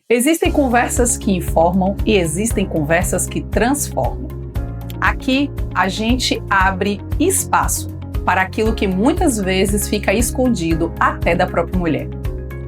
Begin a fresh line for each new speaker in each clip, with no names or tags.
Existem conversas que informam e existem conversas que transformam. Aqui a gente abre espaço para aquilo que muitas vezes fica escondido até da própria mulher.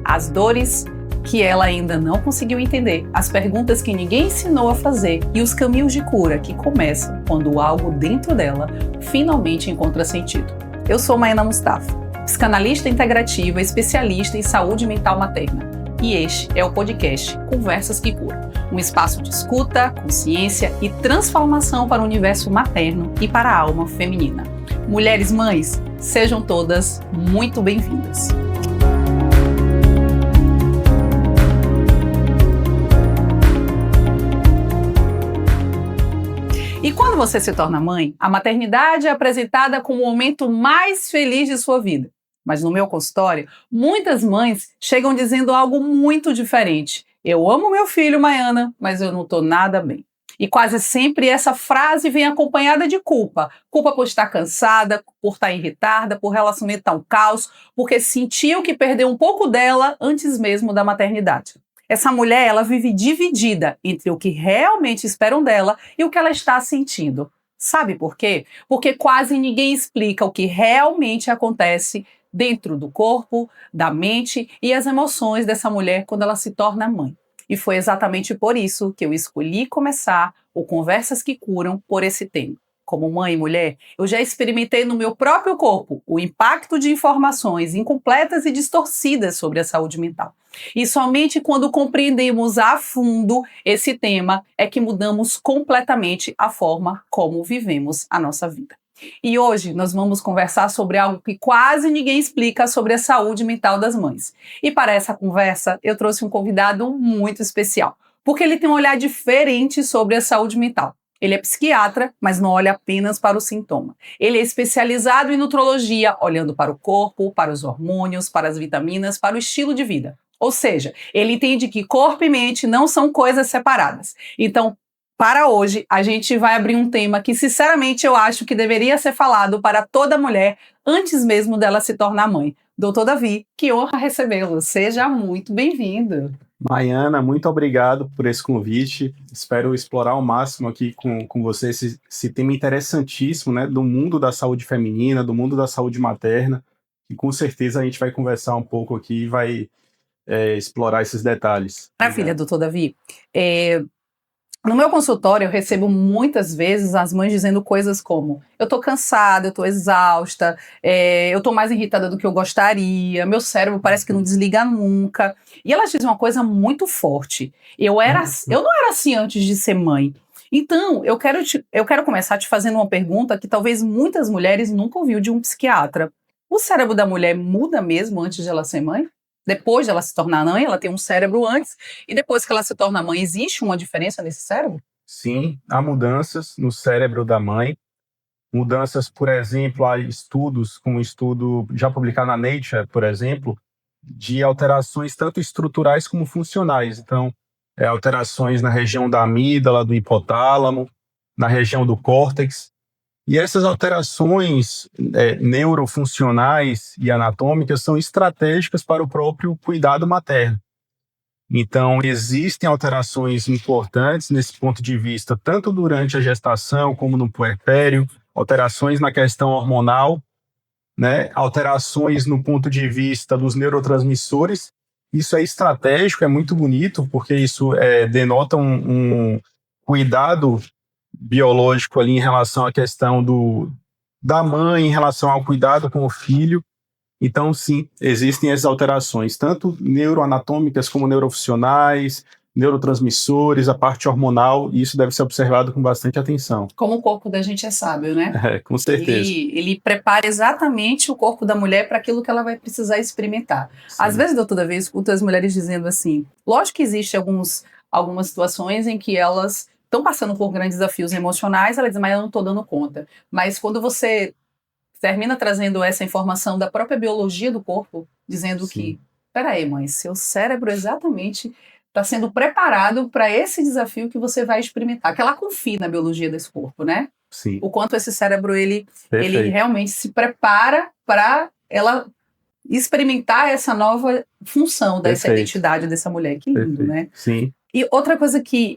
As dores que ela ainda não conseguiu entender, as perguntas que ninguém ensinou a fazer e os caminhos de cura que começam quando algo dentro dela finalmente encontra sentido. Eu sou Maiana Mustafa, psicanalista integrativa, especialista em saúde mental materna. E este é o podcast Conversas que Curam, um espaço de escuta, consciência e transformação para o universo materno e para a alma feminina. Mulheres mães, sejam todas muito bem-vindas. E quando você se torna mãe, a maternidade é apresentada como o momento mais feliz de sua vida. Mas no meu consultório, muitas mães chegam dizendo algo muito diferente. Eu amo meu filho, Maiana, mas eu não estou nada bem. E quase sempre essa frase vem acompanhada de culpa. Culpa por estar cansada, por estar irritada, por relacionamento estar um caos, porque sentiu que perdeu um pouco dela antes mesmo da maternidade. Essa mulher, ela vive dividida entre o que realmente esperam dela e o que ela está sentindo. Sabe por quê? Porque quase ninguém explica o que realmente acontece dentro do corpo, da mente e as emoções dessa mulher quando ela se torna mãe. E foi exatamente por isso que eu escolhi começar o Conversas que Curam por esse tema. Como mãe e mulher, eu já experimentei no meu próprio corpo o impacto de informações incompletas e distorcidas sobre a saúde mental. E somente quando compreendemos a fundo esse tema é que mudamos completamente a forma como vivemos a nossa vida. E hoje nós vamos conversar sobre algo que quase ninguém explica sobre a saúde mental das mães. E para essa conversa eu trouxe um convidado muito especial, porque ele tem um olhar diferente sobre a saúde mental. Ele é psiquiatra, mas não olha apenas para o sintoma. Ele é especializado em nutrologia, olhando para o corpo, para os hormônios, para as vitaminas, para o estilo de vida. Ou seja, ele entende que corpo e mente não são coisas separadas. Então, para hoje, a gente vai abrir um tema que, sinceramente, eu acho que deveria ser falado para toda mulher antes mesmo dela se tornar mãe. Doutor Davi, que honra recebê-lo. Seja muito bem-vindo.
Maiana, muito obrigado por esse convite. Espero explorar ao máximo aqui com você esse tema interessantíssimo, né, do mundo da saúde feminina, do mundo da saúde materna. E com certeza a gente vai conversar um pouco aqui e vai explorar esses detalhes.
Maravilha, doutor Davi. No meu consultório, eu recebo muitas vezes as mães dizendo coisas como: eu tô cansada, eu tô exausta, eu tô mais irritada do que eu gostaria, meu cérebro parece que não desliga nunca. E elas dizem uma coisa muito forte: eu não era assim antes de ser mãe. Então, eu quero começar te fazendo uma pergunta que talvez muitas mulheres nunca ouviu de um psiquiatra. O cérebro da mulher muda mesmo antes de ela ser mãe? Depois de ela se tornar mãe, ela tem um cérebro antes, e depois que ela se torna mãe, existe uma diferença nesse cérebro?
Sim, há mudanças no cérebro da mãe. Mudanças, por exemplo, há estudos, como um estudo já publicado na Nature, por exemplo, de alterações tanto estruturais como funcionais. Então, alterações na região da amígdala, do hipotálamo, na região do córtex. E essas alterações neurofuncionais e anatômicas são estratégicas para o próprio cuidado materno. Então, existem alterações importantes nesse ponto de vista, tanto durante a gestação como no puerpério, alterações na questão hormonal, né? Alterações no ponto de vista dos neurotransmissores. Isso é estratégico, é muito bonito, porque isso denota um cuidado biológico ali em relação à questão da mãe, em relação ao cuidado com o filho. Então, sim, existem essas alterações, tanto neuroanatômicas como neurofuncionais, neurotransmissores, a parte hormonal, e isso deve ser observado com bastante atenção.
Como o corpo da gente é sábio, né?
Com certeza.
Ele prepara exatamente o corpo da mulher para aquilo que ela vai precisar experimentar. Sim. Às vezes, doutora Davi, eu escuto as mulheres dizendo assim, lógico que existem algumas situações em que elas estão passando por grandes desafios emocionais, ela diz, mas eu não estou dando conta. Mas quando você termina trazendo essa informação da própria biologia do corpo, dizendo Sim. que, peraí, mãe, seu cérebro exatamente está sendo preparado para esse desafio que você vai experimentar, que ela confia na biologia desse corpo, né?
Sim.
O quanto esse cérebro, ele realmente se prepara para ela experimentar essa nova função dessa
Perfeito.
identidade dessa mulher. Que lindo,
Perfeito.
né?
Sim.
E outra coisa que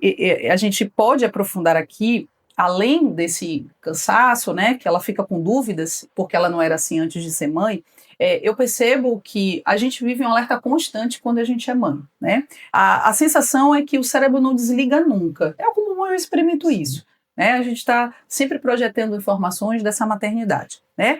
a gente pode aprofundar aqui, além desse cansaço, né, que ela fica com dúvidas, porque ela não era assim antes de ser mãe, eu percebo que a gente vive um alerta constante quando a gente é mãe, né? A sensação é que o cérebro não desliga nunca. É como eu experimento isso. Né? A gente está sempre projetando informações dessa maternidade. Né?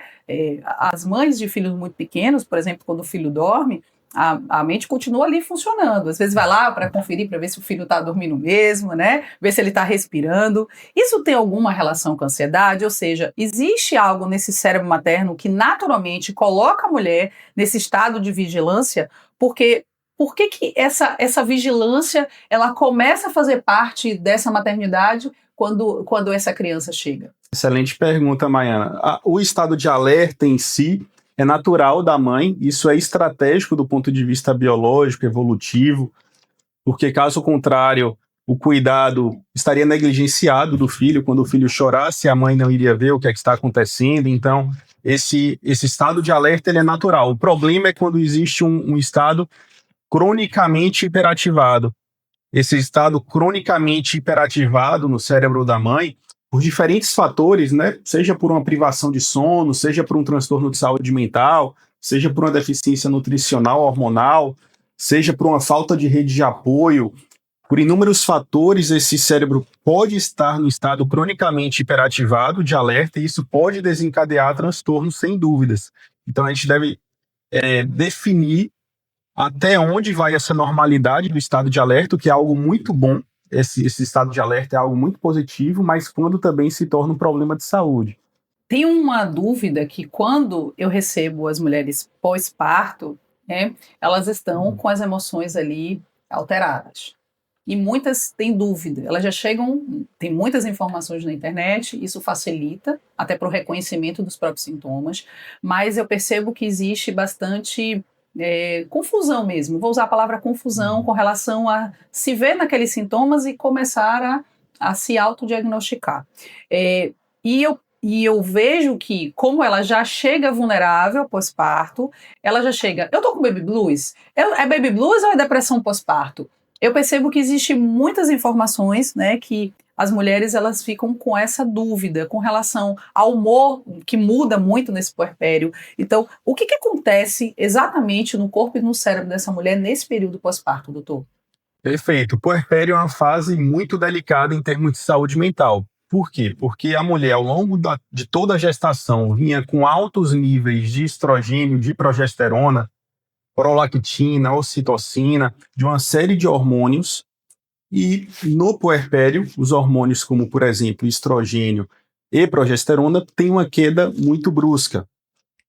As mães de filhos muito pequenos, por exemplo, quando o filho dorme, a mente continua ali funcionando. Às vezes vai lá para conferir, para ver se o filho está dormindo mesmo, né? Ver se ele está respirando. Isso tem alguma relação com a ansiedade? Ou seja, existe algo nesse cérebro materno que naturalmente coloca a mulher nesse estado de vigilância? Porque por que essa vigilância ela começa a fazer parte dessa maternidade quando essa criança chega?
Excelente pergunta, Maiana. O estado de alerta em si é natural da mãe, isso é estratégico do ponto de vista biológico, evolutivo, porque caso contrário, o cuidado estaria negligenciado do filho. Quando o filho chorasse, a mãe não iria ver o que é que está acontecendo. Então, esse estado de alerta ele é natural. O problema é quando existe um estado cronicamente hiperativado. Esse estado cronicamente hiperativado no cérebro da mãe, por diferentes fatores, né? Seja por uma privação de sono, seja por um transtorno de saúde mental, seja por uma deficiência nutricional, hormonal, seja por uma falta de rede de apoio, por inúmeros fatores, esse cérebro pode estar no estado cronicamente hiperativado de alerta e isso pode desencadear transtornos, sem dúvidas. Então, a gente deve definir até onde vai essa normalidade do estado de alerta, que é algo muito bom. Esse estado de alerta é algo muito positivo, mas quando também se torna um problema de saúde.
Tem uma dúvida que quando eu recebo as mulheres pós-parto, né, elas estão com as emoções ali alteradas. E muitas têm dúvida, elas já chegam, tem muitas informações na internet, isso facilita até para o reconhecimento dos próprios sintomas, mas eu percebo que existe bastante confusão mesmo, vou usar a palavra confusão com relação a se ver naqueles sintomas e começar a se autodiagnosticar. E eu vejo que, como ela já chega vulnerável pós-parto, ela já chega, eu tô com baby blues? É baby blues ou é depressão pós-parto? Eu percebo que existem muitas informações, né, que as mulheres elas ficam com essa dúvida com relação ao humor, que muda muito nesse puerpério. Então, o que acontece exatamente no corpo e no cérebro dessa mulher nesse período pós-parto, doutor?
Perfeito. O puerpério é uma fase muito delicada em termos de saúde mental. Por quê? Porque a mulher, ao longo de toda a gestação, vinha com altos níveis de estrogênio, de progesterona, prolactina, ocitocina, de uma série de hormônios. E no puerpério, os hormônios como, por exemplo, estrogênio e progesterona têm uma queda muito brusca.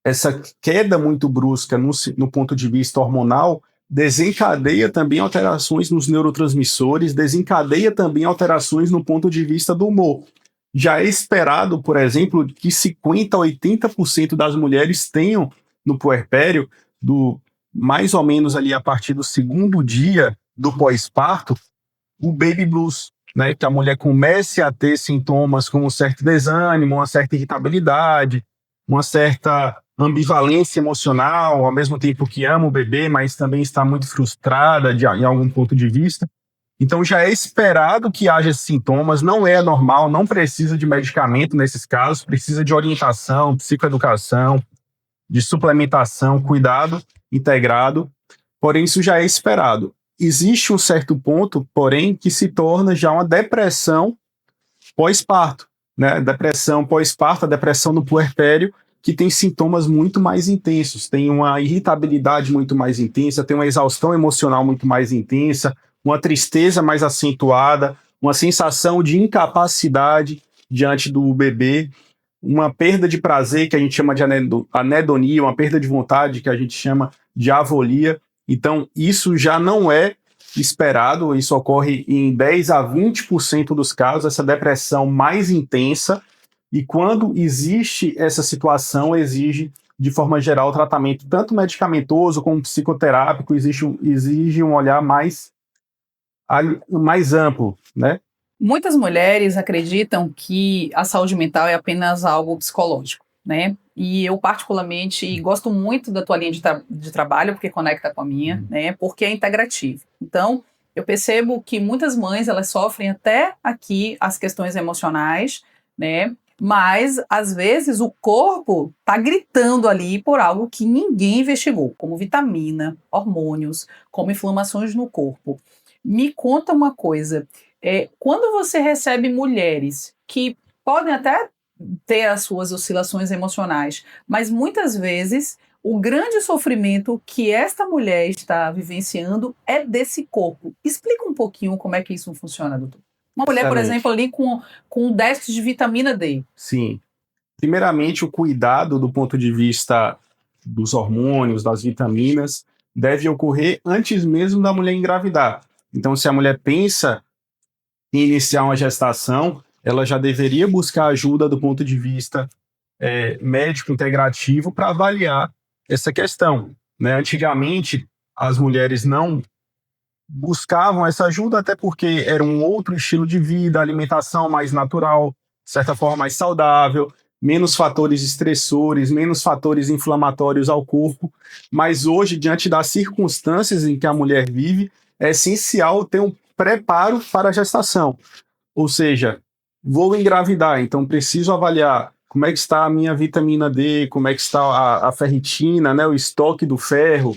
Essa queda muito brusca no ponto de vista hormonal desencadeia também alterações nos neurotransmissores, desencadeia também alterações no ponto de vista do humor. Já é esperado, por exemplo, que 50% a 80% das mulheres tenham no puerpério, mais ou menos ali a partir do segundo dia do pós-parto, o baby blues, né? Que a mulher comece a ter sintomas como um certo desânimo, uma certa irritabilidade, uma certa ambivalência emocional, ao mesmo tempo que ama o bebê, mas também está muito frustrada em algum ponto de vista. Então já é esperado que haja esses sintomas, não é normal, não precisa de medicamento nesses casos, precisa de orientação, psicoeducação, de suplementação, cuidado integrado, porém isso já é esperado. Existe um certo ponto, porém, que se torna já uma depressão pós-parto, né? Depressão pós-parto, a depressão no puerpério, que tem sintomas muito mais intensos, tem uma irritabilidade muito mais intensa, tem uma exaustão emocional muito mais intensa, uma tristeza mais acentuada, uma sensação de incapacidade diante do bebê, uma perda de prazer, que a gente chama de anedonia, uma perda de vontade, que a gente chama de avolia. Então, isso já não é esperado, isso ocorre em 10 a 20% dos casos, essa depressão mais intensa, e quando existe essa situação, exige, de forma geral, tratamento tanto medicamentoso como psicoterápico, exige um olhar mais amplo, né?
Muitas mulheres acreditam que a saúde mental é apenas algo psicológico, né? E eu particularmente gosto muito da tua linha de trabalho, porque conecta com a minha, né? Porque é integrativo. Então, eu percebo que muitas mães, elas sofrem até aqui as questões emocionais, né? Mas, às vezes, o corpo está gritando ali por algo que ninguém investigou, como vitamina, hormônios, como inflamações no corpo. Me conta uma coisa, quando você recebe mulheres que podem até ter as suas oscilações emocionais, mas muitas vezes o grande sofrimento que esta mulher está vivenciando é desse corpo. Explica um pouquinho como é que isso funciona, doutor. Uma mulher, por
Excelente.
exemplo, ali com déficit de vitamina D.
Sim. Primeiramente, o cuidado do ponto de vista dos hormônios, das vitaminas, deve ocorrer antes mesmo da mulher engravidar. Então, se a mulher pensa em iniciar uma gestação, ela já deveria buscar ajuda do ponto de vista médico integrativo para avaliar essa questão, né? Antigamente, as mulheres não buscavam essa ajuda até porque era um outro estilo de vida, alimentação mais natural, de certa forma mais saudável, menos fatores estressores, menos fatores inflamatórios ao corpo. Mas hoje, diante das circunstâncias em que a mulher vive, é essencial ter um preparo para a gestação. Ou seja, vou engravidar, então preciso avaliar como é que está a minha vitamina D, como é que está a ferritina, né, o estoque do ferro,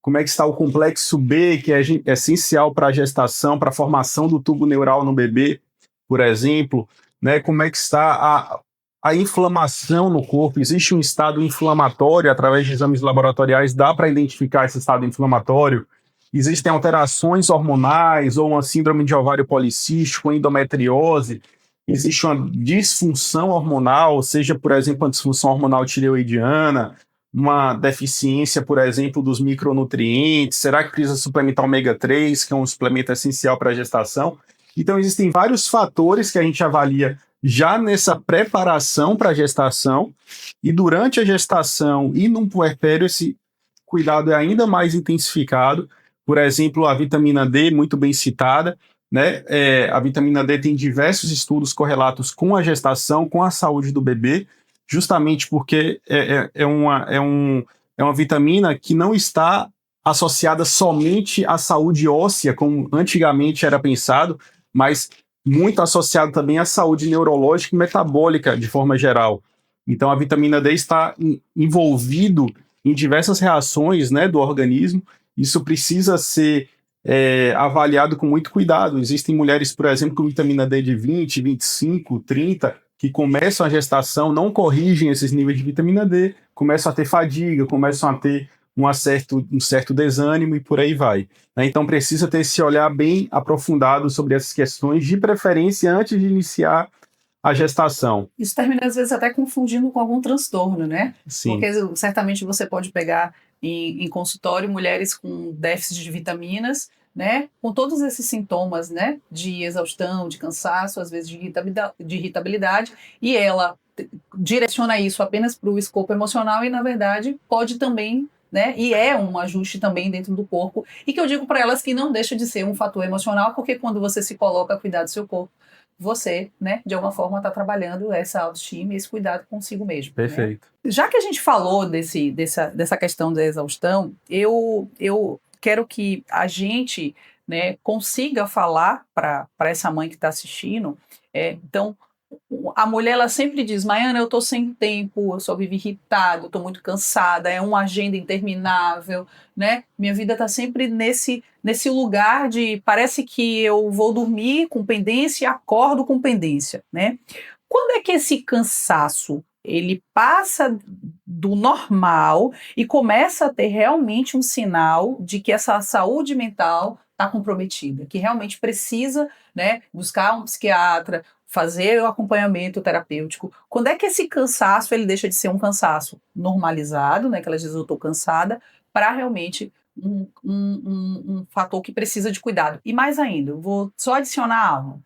como é que está o complexo B, que é essencial para a gestação, para a formação do tubo neural no bebê, por exemplo, né, como é que está a inflamação no corpo, existe um estado inflamatório, através de exames laboratoriais dá para identificar esse estado inflamatório, existem alterações hormonais ou uma síndrome de ovário policístico, endometriose, existe uma disfunção hormonal, seja, por exemplo, uma disfunção hormonal tireoidiana, uma deficiência, por exemplo, dos micronutrientes, será que precisa suplementar ômega 3, que é um suplemento essencial para a gestação? Então, existem vários fatores que a gente avalia já nessa preparação para a gestação, e durante a gestação e no puerpério, esse cuidado é ainda mais intensificado. Por exemplo, a vitamina D, muito bem citada, né? A vitamina D tem diversos estudos correlatos com a gestação, com a saúde do bebê, justamente porque é uma vitamina que não está associada somente à saúde óssea, como antigamente era pensado, mas muito associado também à saúde neurológica e metabólica de forma geral. Então, a vitamina D está envolvido em diversas reações, né, do organismo. Isso precisa ser avaliado com muito cuidado. Existem mulheres, por exemplo, com vitamina D de 20, 25, 30, que começam a gestação, não corrigem esses níveis de vitamina D, começam a ter fadiga, começam a ter um certo desânimo e por aí vai. Né? Então precisa ter esse olhar bem aprofundado sobre essas questões, de preferência antes de iniciar a gestação.
Isso termina, às vezes, até confundindo com algum transtorno, né?
Sim.
Porque certamente você pode pegar em consultório mulheres com déficit de vitaminas, né? Com todos esses sintomas, né? De exaustão, de cansaço, às vezes de irritabilidade, e ela direciona isso apenas para o escopo emocional e, na verdade, pode também, né? E é um ajuste também dentro do corpo. E que eu digo para elas que não deixa de ser um fator emocional, porque quando você se coloca a cuidar do seu corpo, você, né, de alguma forma está trabalhando essa autoestima e esse cuidado consigo mesmo.
Perfeito.
Né? Já que a gente falou dessa questão da exaustão, eu quero que a gente, né, consiga falar para essa mãe que está assistindo. Então, a mulher, ela sempre diz: Maiana, eu estou sem tempo, eu só vivo irritada, eu estou muito cansada, é uma agenda interminável, né? Minha vida está sempre nesse lugar de parece que eu vou dormir com pendência e acordo com pendência, né? Quando é que esse cansaço ele passa do normal e começa a ter realmente um sinal de que essa saúde mental está comprometida, que realmente precisa, né, buscar um psiquiatra, fazer o acompanhamento terapêutico? Quando é que esse cansaço ele deixa de ser um cansaço normalizado, né, que ela diz eu estou cansada, para realmente um fator que precisa de cuidado? E mais ainda, eu vou só adicionar algo.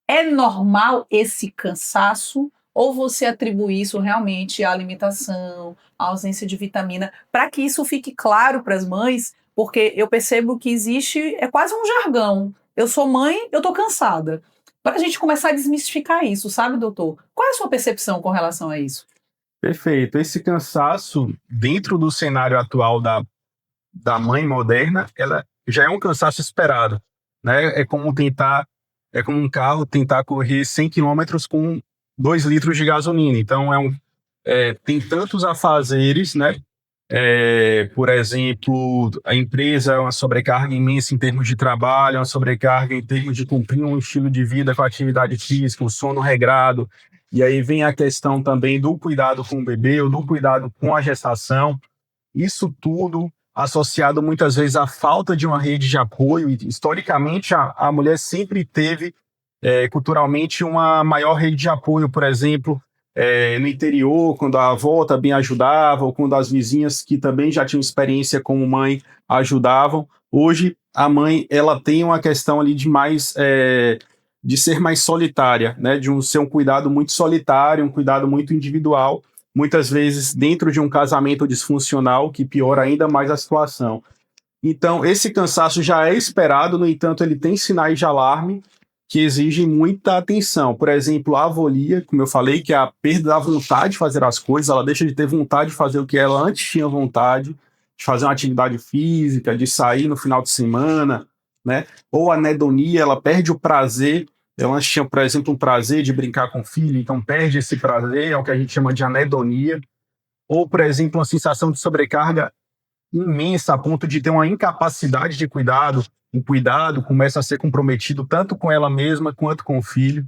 É normal esse cansaço ou você atribui isso realmente à alimentação, à ausência de vitamina, para que isso fique claro para as mães? Porque eu percebo que existe, é quase um jargão. Eu sou mãe, eu estou cansada. Para a gente começar a desmistificar isso, sabe, doutor? Qual é a sua percepção com relação a isso?
Perfeito. Esse cansaço, dentro do cenário atual da mãe moderna, ela já é um cansaço esperado, né? É como um carro tentar correr 100 quilômetros com 2 litros de gasolina. Então, tem tantos afazeres, né? Por exemplo, a empresa é uma sobrecarga imensa em termos de trabalho, uma sobrecarga em termos de cumprir um estilo de vida com atividade física, um sono regrado. E aí vem a questão também do cuidado com o bebê, ou do cuidado com a gestação. Isso tudo associado muitas vezes à falta de uma rede de apoio. E, historicamente, a mulher sempre teve, culturalmente, uma maior rede de apoio, por exemplo, no interior, quando a avó também ajudava, ou quando as vizinhas que também já tinham experiência como mãe ajudavam. Hoje, a mãe ela tem uma questão ali de ser mais solitária, né? Ser um cuidado muito solitário, um cuidado muito individual, muitas vezes dentro de um casamento disfuncional, que piora ainda mais a situação. Então, esse cansaço já é esperado, no entanto, ele tem sinais de alarme que exigem muita atenção. Por exemplo, a avolia, como eu falei, que é a perda da vontade de fazer as coisas, ela deixa de ter vontade de fazer o que ela antes tinha vontade, de fazer uma atividade física, de sair no final de semana, né? Ou a anedonia, ela perde o prazer. Ela antes tinha, por exemplo, um prazer de brincar com o filho, então perde esse prazer, é o que a gente chama de anedonia. Ou, por exemplo, uma sensação de sobrecarga imensa a ponto de ter uma incapacidade de cuidado, o cuidado começa a ser comprometido tanto com ela mesma quanto com o filho.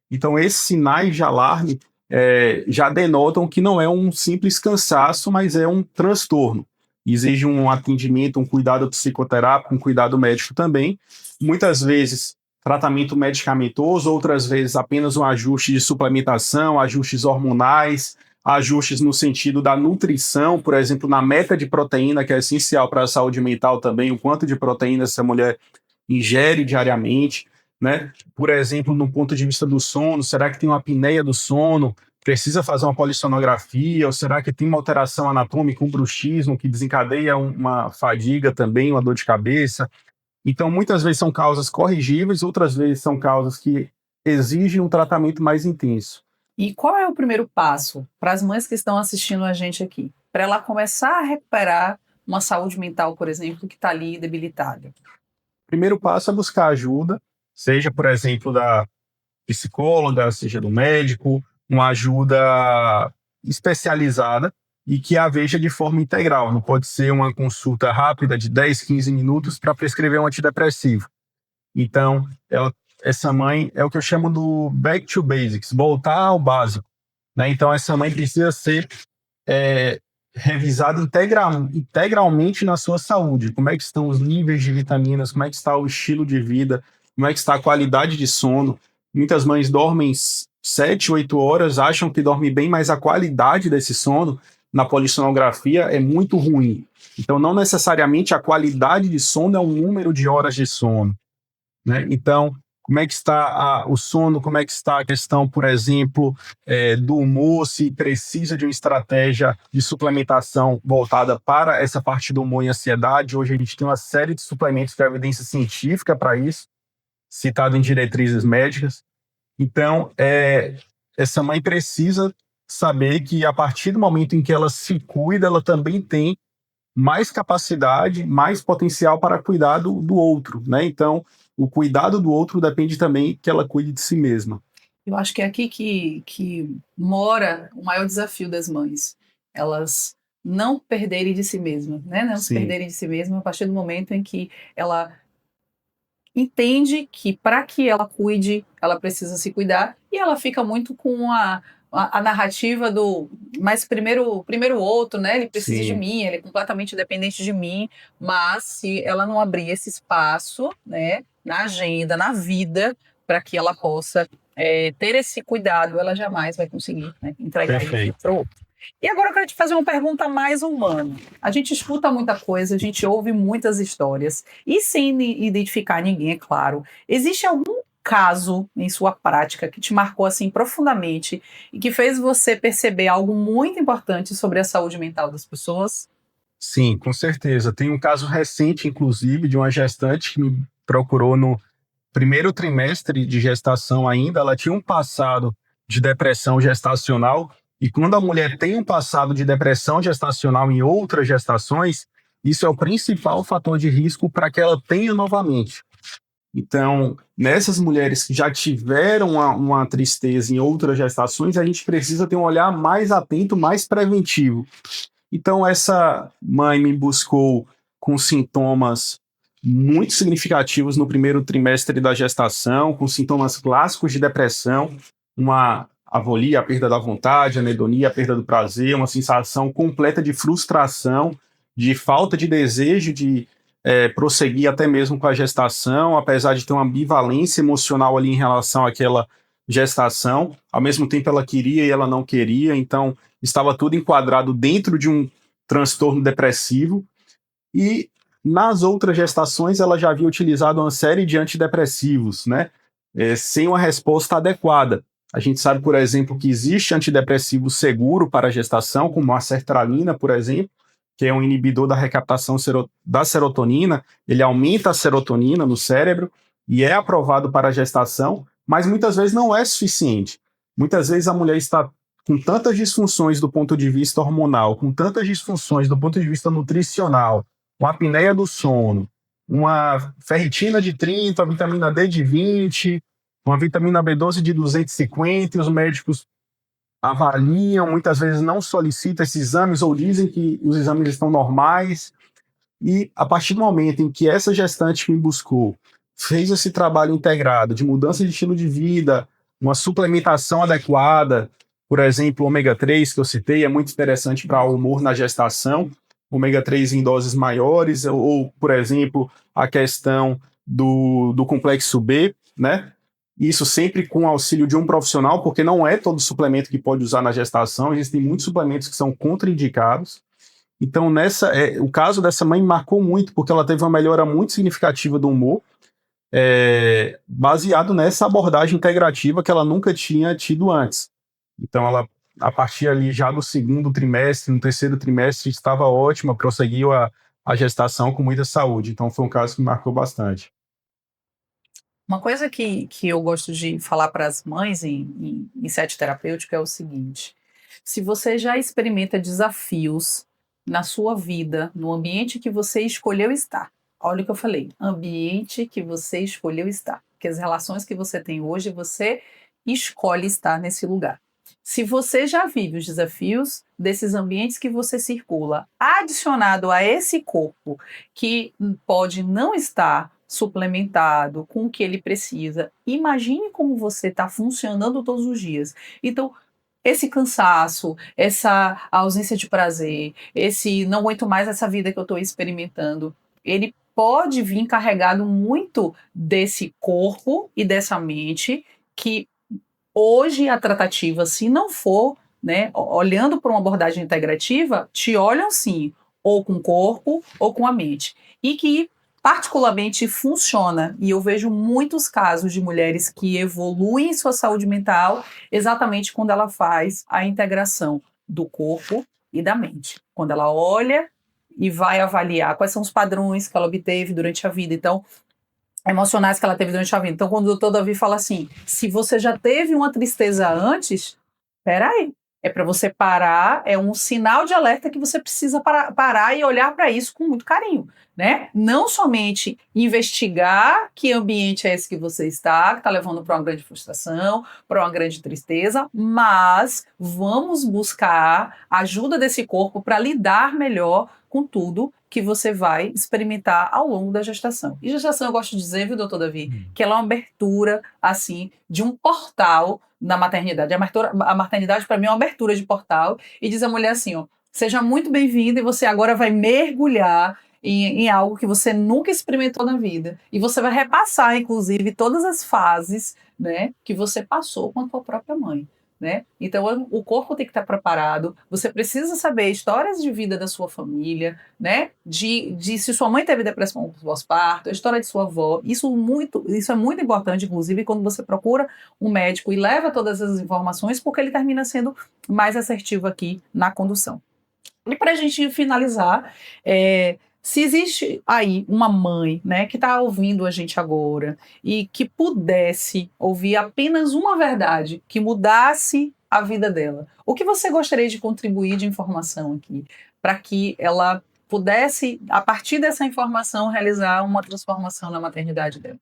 Então, esses sinais de alarme já denotam que não é um simples cansaço, mas é um transtorno. Exige um atendimento, um cuidado psicoterápico, um cuidado médico também. Muitas vezes, tratamento medicamentoso, outras vezes apenas um ajuste de suplementação, ajustes hormonais, ajustes no sentido da nutrição, por exemplo, na meta de proteína, que é essencial para a saúde mental também, o quanto de proteína essa mulher ingere diariamente, né? Por exemplo, no ponto de vista do sono, será que tem uma apneia do sono? Precisa fazer uma polissonografia? Ou será que tem uma alteração anatômica, um bruxismo, que desencadeia uma fadiga também, uma dor de cabeça? Então, muitas vezes são causas corrigíveis, outras vezes são causas que exigem um tratamento mais intenso.
E qual é o primeiro passo para as mães que estão assistindo a gente aqui? Para ela começar a recuperar uma saúde mental, por exemplo, que está ali debilitada.
O primeiro passo é buscar ajuda, seja, por exemplo, da psicóloga, seja do médico, uma ajuda especializada e que a veja de forma integral. Não pode ser uma consulta rápida de 10, 15 minutos para prescrever um antidepressivo. Então, essa mãe é o que eu chamo do back to basics, voltar ao básico, né? Então, essa mãe precisa ser revisada integralmente na sua saúde. Como é que estão os níveis de vitaminas, como é que está o estilo de vida, como é que está a qualidade de sono. Muitas mães dormem 7, 8 horas, acham que dormem bem, mas a qualidade desse sono na polissonografia é muito ruim. Então, não necessariamente a qualidade de sono é um número de horas de sono, né? Então, como é que está o sono, como é que está a questão, por exemplo, do humor, se precisa de uma estratégia de suplementação voltada para essa parte do humor e ansiedade. Hoje a gente tem uma série de suplementos com evidência científica para isso, citado em diretrizes médicas. Então, essa mãe precisa saber que a partir do momento em que ela se cuida, ela também tem mais capacidade, mais potencial para cuidar do outro, né? Então, o cuidado do outro depende também que ela cuide de si mesma.
Eu acho que é aqui que mora o maior desafio das mães. Elas não perderem de si mesmas, né? Não se perderem de si mesmas a partir do momento em que ela entende que para que ela cuide, ela precisa se cuidar, e ela fica muito com a narrativa do mas primeiro o outro, né? Ele precisa de mim, ele é completamente dependente de mim, mas se ela não abrir esse espaço, né, na agenda, na vida, para que ela possa ter esse cuidado, ela jamais vai conseguir, né, entregar isso para o outro. E agora eu quero te fazer uma pergunta mais humana. A gente escuta muita coisa, a gente ouve muitas histórias, e sem identificar ninguém, é claro. Existe algum caso em sua prática que te marcou assim profundamente e que fez você perceber algo muito importante sobre a saúde mental das pessoas?
Sim, com certeza. Tem um caso recente, inclusive, de uma gestante que me procurou no primeiro trimestre de gestação ainda. Ela tinha um passado de depressão gestacional E quando a mulher tem um passado de depressão gestacional em outras gestações, isso é o principal fator de risco para que ela tenha novamente. Então, nessas mulheres que já tiveram uma tristeza em outras gestações, a gente precisa ter um olhar mais atento, mais preventivo. Então, essa mãe me buscou com sintomas muito significativos no primeiro trimestre da gestação, com sintomas clássicos de depressão, uma avolia, a perda da vontade, anedonia, a perda do prazer, uma sensação completa de frustração, de falta de desejo de prosseguir até mesmo com a gestação, apesar de ter uma ambivalência emocional ali em relação àquela gestação. Ao mesmo tempo, ela queria e ela não queria, então estava tudo enquadrado dentro de um transtorno depressivo. E nas outras gestações, ela já havia utilizado uma série de antidepressivos, né? Sem uma resposta adequada. A gente sabe, por exemplo, que existe antidepressivo seguro para a gestação, como a sertralina, por exemplo, que é um inibidor da recaptação da serotonina. Ele aumenta a serotonina no cérebro e é aprovado para a gestação, mas muitas vezes não é suficiente. Muitas vezes a mulher está com tantas disfunções do ponto de vista hormonal, com tantas disfunções do ponto de vista nutricional, uma apneia do sono, uma ferritina de 30, uma vitamina D de 20, uma vitamina B12 de 250, e os médicos avaliam, muitas vezes não solicitam esses exames ou dizem que os exames estão normais. E a partir do momento em que essa gestante que me buscou fez esse trabalho integrado de mudança de estilo de vida, uma suplementação adequada, por exemplo, o ômega 3 que eu citei, é muito interessante para o humor na gestação, ômega 3 em doses maiores, ou por exemplo, a questão do complexo B, né? Isso sempre com o auxílio de um profissional, porque não é todo suplemento que pode usar na gestação, existem muitos suplementos que são contraindicados. Então, o caso dessa mãe me marcou muito, porque ela teve uma melhora muito significativa do humor, baseado nessa abordagem integrativa que ela nunca tinha tido antes. Então, ela, a partir ali já do segundo trimestre, no terceiro trimestre, estava ótima, prosseguiu a gestação com muita saúde. Então, foi um caso que me marcou bastante.
Uma coisa que eu gosto de falar para as mães em sete terapêutico é o seguinte: se você já experimenta desafios na sua vida, no ambiente que você escolheu estar, olha o que eu falei, ambiente que você escolheu estar, porque as relações que você tem hoje, você escolhe estar nesse lugar. Se você já vive os desafios desses ambientes que você circula, adicionado a esse corpo que pode não estar suplementado com o que ele precisa, imagine como você está funcionando todos os dias. Então, esse cansaço, essa ausência de prazer, esse não aguento mais essa vida que eu estou experimentando, ele pode vir carregado muito desse corpo e dessa mente que hoje a tratativa, se não for, né, olhando para uma abordagem integrativa, te olham sim, ou com o corpo ou com a mente. E que particularmente funciona, e eu vejo muitos casos de mulheres que evoluem sua saúde mental exatamente quando ela faz a integração do corpo e da mente. Quando ela olha e vai avaliar quais são os padrões que ela obteve durante a vida. Então, emocionais que ela teve durante a vida. Então, quando o doutor Davi fala assim, se você já teve uma tristeza antes, peraí, é para você parar, é um sinal de alerta que você precisa parar e olhar para isso com muito carinho, né? Não somente investigar que ambiente é esse que você está, que está levando para uma grande frustração, para uma grande tristeza, mas vamos buscar a ajuda desse corpo para lidar melhor com tudo que você vai experimentar ao longo da gestação. E gestação, eu gosto de dizer, viu, doutor Davi, que ela é uma abertura, assim, de um portal na maternidade. A maternidade, para mim, é uma abertura de portal e diz a mulher assim, ó, seja muito bem-vinda e você agora vai mergulhar em algo que você nunca experimentou na vida. E você vai repassar, inclusive, todas as fases, né, que você passou com a sua própria mãe. Né? Então, o corpo tem que estar preparado, você precisa saber histórias de vida da sua família, né? De se sua mãe teve depressão pós-parto, a história de sua avó, isso é muito importante, inclusive, quando você procura um médico e leva todas as informações, porque ele termina sendo mais assertivo aqui na condução. E para a gente finalizar, se existe aí uma mãe, né, que está ouvindo a gente agora e que pudesse ouvir apenas uma verdade que mudasse a vida dela. O que você gostaria de contribuir de informação aqui, para que ela pudesse, a partir dessa informação, realizar uma transformação na maternidade dela?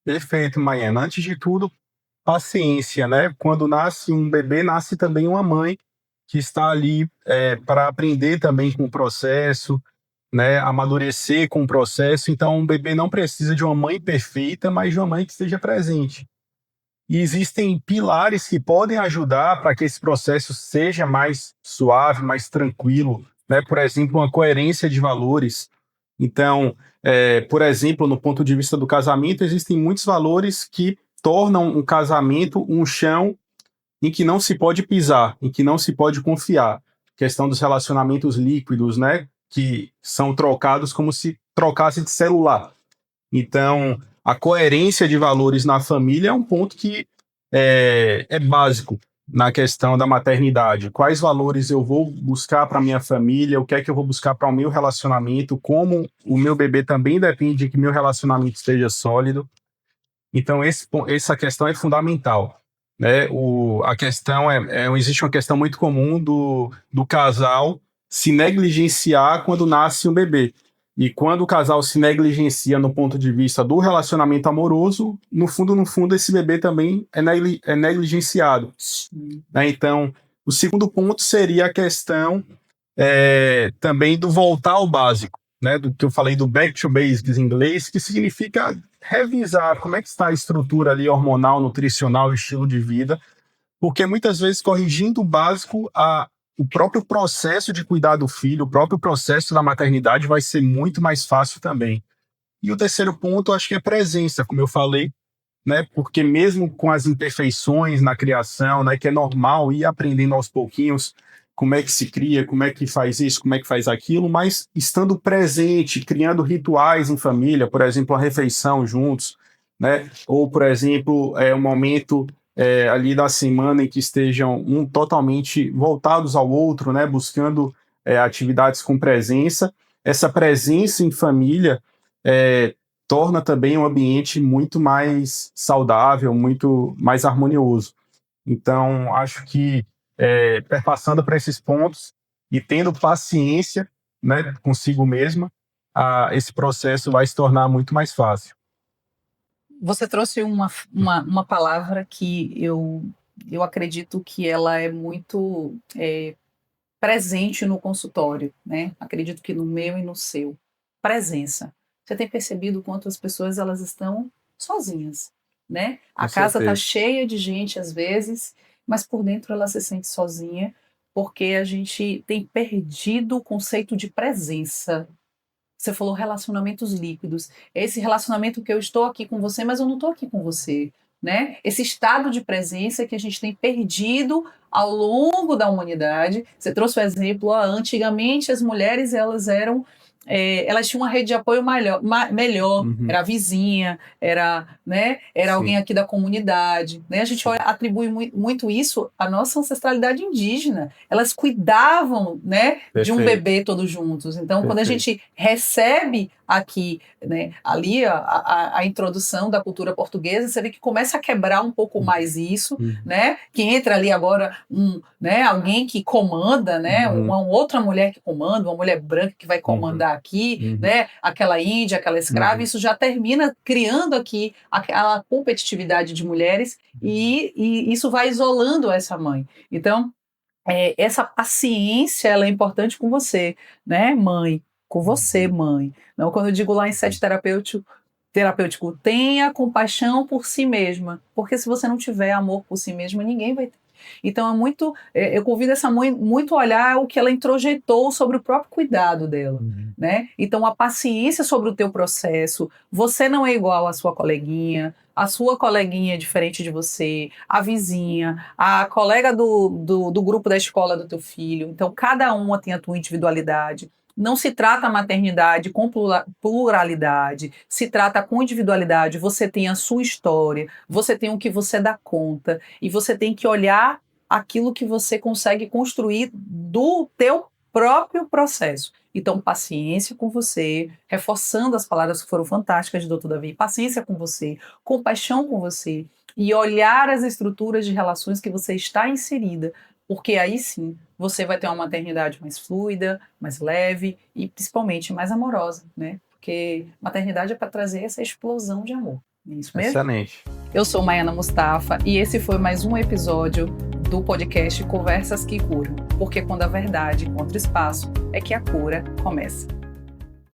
Perfeito, Maiana. Antes de tudo, paciência, né? Quando nasce um bebê, nasce também uma mãe que está ali para aprender também com o processo, né? Amadurecer com o processo. Então, um bebê não precisa de uma mãe perfeita, mas de uma mãe que esteja presente. E existem pilares que podem ajudar para que esse processo seja mais suave, mais tranquilo, né? Por exemplo, uma coerência de valores. Então, por exemplo, no ponto de vista do casamento, existem muitos valores que tornam um casamento um chão em que não se pode pisar, em que não se pode confiar. Questão dos relacionamentos líquidos, né? Que são trocados como se trocasse de celular. Então, a coerência de valores na família é um ponto que é básico na questão da maternidade. Quais valores eu vou buscar para minha família, o que é que eu vou buscar para o meu relacionamento, como o meu bebê também depende de que meu relacionamento esteja sólido. Então, essa questão é fundamental. Né? A questão existe uma questão muito comum do casal se negligenciar quando nasce um bebê. E quando o casal se negligencia no ponto de vista do relacionamento amoroso, no fundo, esse bebê também é negligenciado. Né? Então, o segundo ponto seria a questão também do voltar ao básico, né? Do que eu falei do back to basics em inglês, que significa revisar como é que está a estrutura ali hormonal, nutricional, estilo de vida, porque muitas vezes corrigindo o básico, o próprio processo de cuidar do filho, o próprio processo da maternidade vai ser muito mais fácil também. E o terceiro ponto, acho que é presença, como eu falei, né? Porque mesmo com as imperfeições na criação, né, que é normal ir aprendendo aos pouquinhos como é que se cria, como é que faz isso, como é que faz aquilo, mas estando presente, criando rituais em família, por exemplo, a refeição juntos, né? Ou, por exemplo, um momento ali da semana em que estejam totalmente voltados ao outro, né? Buscando atividades com presença. Essa presença em família torna também um ambiente muito mais saudável, muito mais harmonioso. Então, acho que perpassando para esses pontos e tendo paciência, né, consigo mesma, esse processo vai se tornar muito mais fácil.
Você trouxe uma palavra que eu acredito que ela é muito presente no consultório, né? Acredito que no meu e no seu. Presença. Você tem percebido quanto as pessoas elas estão sozinhas, né? A
Com
casa está
certeza.
cheia de gente às vezes, mas por dentro ela se sente sozinha porque a gente tem perdido o conceito de presença. Você falou relacionamentos líquidos. É esse relacionamento que eu estou aqui com você, mas eu não estou aqui com você, né? Esse estado de presença que a gente tem perdido ao longo da humanidade. Você trouxe o exemplo, antigamente as mulheres elas tinham uma rede de apoio melhor,
Uhum.
era a vizinha, né, era
Sim.
alguém aqui da comunidade, né? A gente atribui muito isso à nossa ancestralidade indígena. Elas cuidavam, né, de um
Perfeito.
bebê todos juntos. Então, quando a
Perfeito.
gente recebe aqui, né, ali a introdução da cultura portuguesa, você vê que começa a quebrar um pouco mais isso, né? Que entra ali agora né, alguém que comanda, né? Uma outra mulher que comanda, uma mulher branca que vai comandar aqui, né? Aquela índia, aquela escrava, isso já termina criando aqui aquela competitividade de mulheres e isso vai isolando essa mãe. Então, essa paciência ela é importante com você, né, mãe? Com você, mãe. Não, quando eu digo lá em sete terapêutico, tenha compaixão por si mesma, porque se você não tiver amor por si mesma, ninguém vai ter. Então eu convido essa mãe muito a olhar o que ela introjetou sobre o próprio cuidado dela, né? Então a paciência sobre o teu processo, você não é igual à sua coleguinha, a sua coleguinha é diferente de você, a vizinha, a colega do grupo da escola do teu filho. Então, cada uma tem a tua individualidade. Não se trata a maternidade com pluralidade, se trata com individualidade. Você tem a sua história, você tem o que você dá conta, e você tem que olhar aquilo que você consegue construir do teu próprio processo. Então, paciência com você, reforçando as palavras que foram fantásticas de Dr. Davi, paciência com você, compaixão com você, e olhar as estruturas de relações que você está inserida, porque aí sim você vai ter uma maternidade mais fluida, mais leve e principalmente mais amorosa, né? Porque maternidade é para trazer essa explosão de amor. É isso mesmo?
Excelente.
Eu sou Maiana Mustafa e esse foi mais um episódio do podcast Conversas que Curam, porque quando a verdade encontra espaço é que a cura começa.